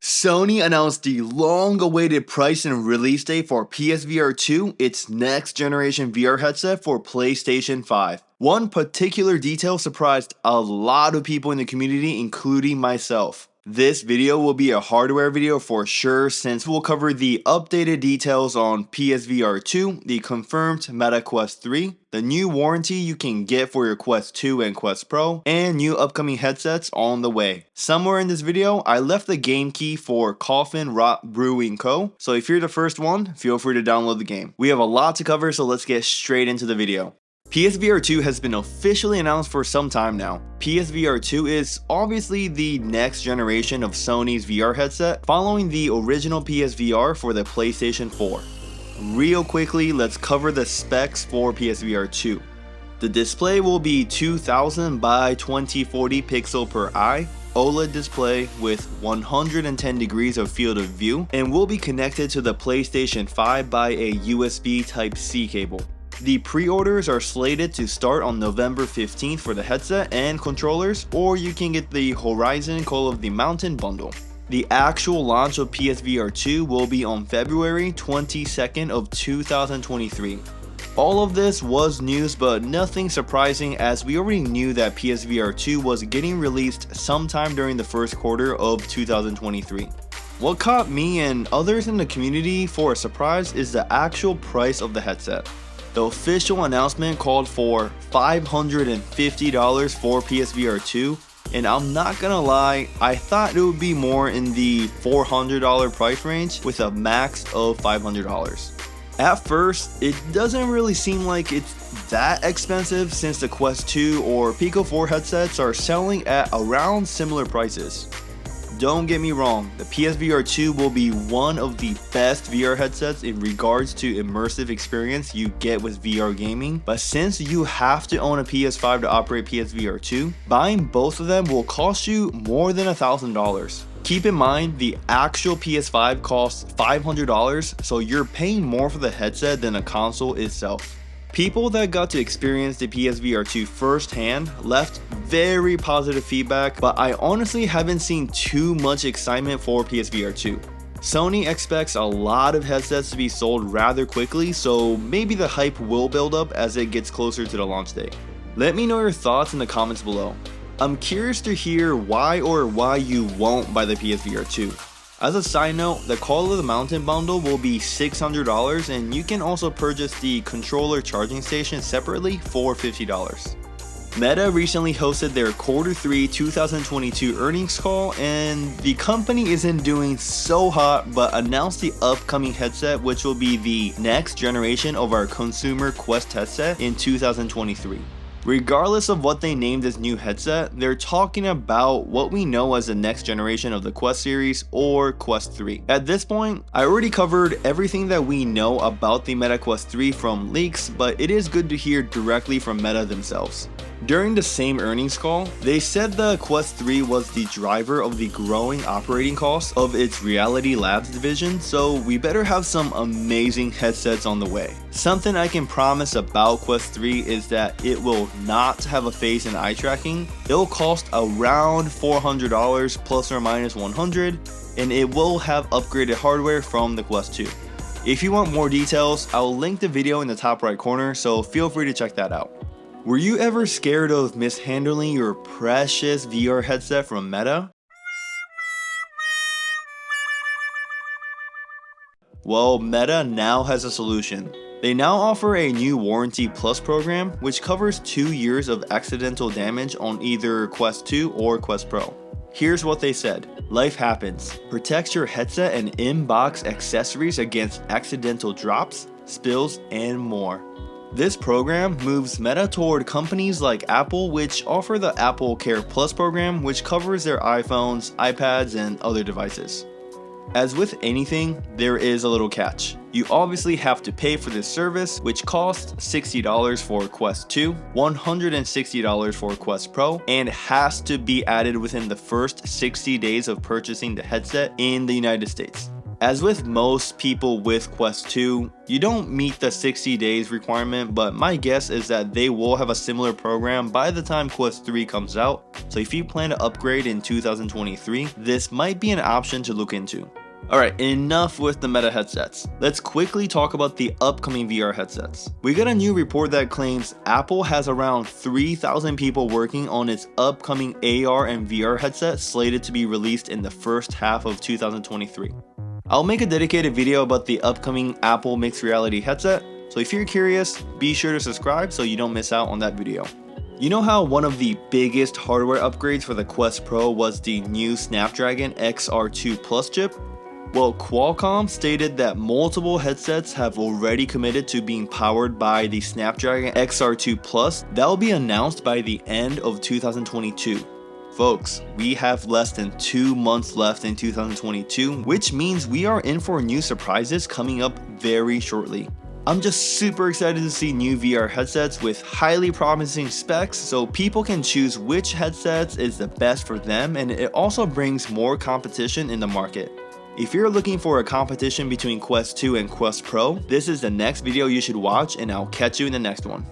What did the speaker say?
Sony announced the long-awaited price and release date for PSVR2, its next-generation VR headset for PlayStation 5. One particular detail surprised a lot of people in the community, including myself. This video will be a hardware video for sure, since we'll cover the updated details on PSVR2, the confirmed Meta Quest 3, the new warranty you can get for your Quest 2 and Quest Pro, and new upcoming headsets on the way. Somewhere in this video, I left the game key for Coffin Rot Brewing Co. So if you're the first one, feel free to download the game. We have a lot to cover, so let's get straight into the video. PSVR2 has been officially announced for some time now. PSVR2 is obviously the next generation of Sony's VR headset, following the original PSVR for the PlayStation 4. Real quickly, let's cover the specs for PSVR2. The display will be 2000 by 2040 pixel per eye, OLED display with 110 degrees of field of view, and will be connected to the PlayStation 5 by a USB Type-C cable. The pre-orders are slated to start on November 15th for the headset and controllers, or you can get the Horizon Call of the Mountain bundle. The actual launch of PSVR2 will be on February 22nd of 2023. All of this was news, but nothing surprising, as we already knew that PSVR2 was getting released sometime during the first quarter of 2023. What caught me and others in the community for a surprise is the actual price of the headset. The official announcement called for $550 for PSVR2, and I'm not gonna lie, I thought it would be more in the $400 price range with a max of $500. At first, it doesn't really seem like it's that expensive, since the Quest 2 or Pico 4 headsets are selling at around similar prices. Don't get me wrong, the PSVR2 will be one of the best VR headsets in regards to immersive experience you get with VR gaming, but since you have to own a PS5 to operate PSVR2, buying both of them will cost you more than $1,000. Keep in mind, the actual PS5 costs $500, so you're paying more for the headset than a console itself. People that got to experience the PSVR2 firsthand left very positive feedback, but I honestly haven't seen too much excitement for PSVR2. Sony expects a lot of headsets to be sold rather quickly, so maybe the hype will build up as it gets closer to the launch date. Let me know your thoughts in the comments below. I'm curious to hear why you won't buy the PSVR2. As a side note, the Call of the Mountain bundle will be $600, and you can also purchase the controller charging station separately for $50. Meta recently hosted their Q3 2022 earnings call, and the company isn't doing so hot, but announced the upcoming headset, which will be the next generation of our consumer Quest headset in 2023. Regardless of what they named this new headset, they're talking about what we know as the next generation of the Quest series, or Quest 3. At this point, I already covered everything that we know about the Meta Quest 3 from leaks, but it is good to hear directly from Meta themselves. During the same earnings call, they said the Quest 3 was the driver of the growing operating costs of its Reality Labs division, so we better have some amazing headsets on the way. Something I can promise about Quest 3 is that it will not have a face and eye tracking. It'll cost around $400 plus or minus $100, and it will have upgraded hardware from the Quest 2. If you want more details, I'll link the video in the top right corner, so feel free to check that out. Were you ever scared of mishandling your precious VR headset from Meta? Well, Meta now has a solution. They now offer a new Warranty Plus program, which covers 2 years of accidental damage on either Quest 2 or Quest Pro. Here's what they said. Life happens. Protects your headset and in-box accessories against accidental drops, spills, and more. This program moves Meta toward companies like Apple, which offer the Apple Care Plus program, which covers their iPhones, iPads, and other devices. As with anything, there is a little catch. You obviously have to pay for this service, which costs $60 for Quest 2, $160 for Quest Pro, and has to be added within the first 60 days of purchasing the headset in the United States. As with most people with Quest 2, you don't meet the 60 days requirement, but my guess is that they will have a similar program by the time Quest 3 comes out, so if you plan to upgrade in 2023, this might be an option to look into. Alright, enough with the Meta headsets. Let's quickly talk about the upcoming VR headsets. We got a new report that claims Apple has around 3,000 people working on its upcoming AR and VR headset slated to be released in the first half of 2023. I'll make a dedicated video about the upcoming Apple mixed reality headset, so if you're curious, be sure to subscribe so you don't miss out on that video. You know how one of the biggest hardware upgrades for the Quest Pro was the new Snapdragon XR2 Plus chip? Well, Qualcomm stated that multiple headsets have already committed to being powered by the Snapdragon XR2 Plus that will be announced by the end of 2022. Folks, we have less than 2 months left in 2022, which means we are in for new surprises coming up very shortly. I'm just super excited to see new VR headsets with highly promising specs so people can choose which headsets is the best for them, and it also brings more competition in the market. If you're looking for a competition between Quest 2 and Quest Pro, this is the next video you should watch, and I'll catch you in the next one.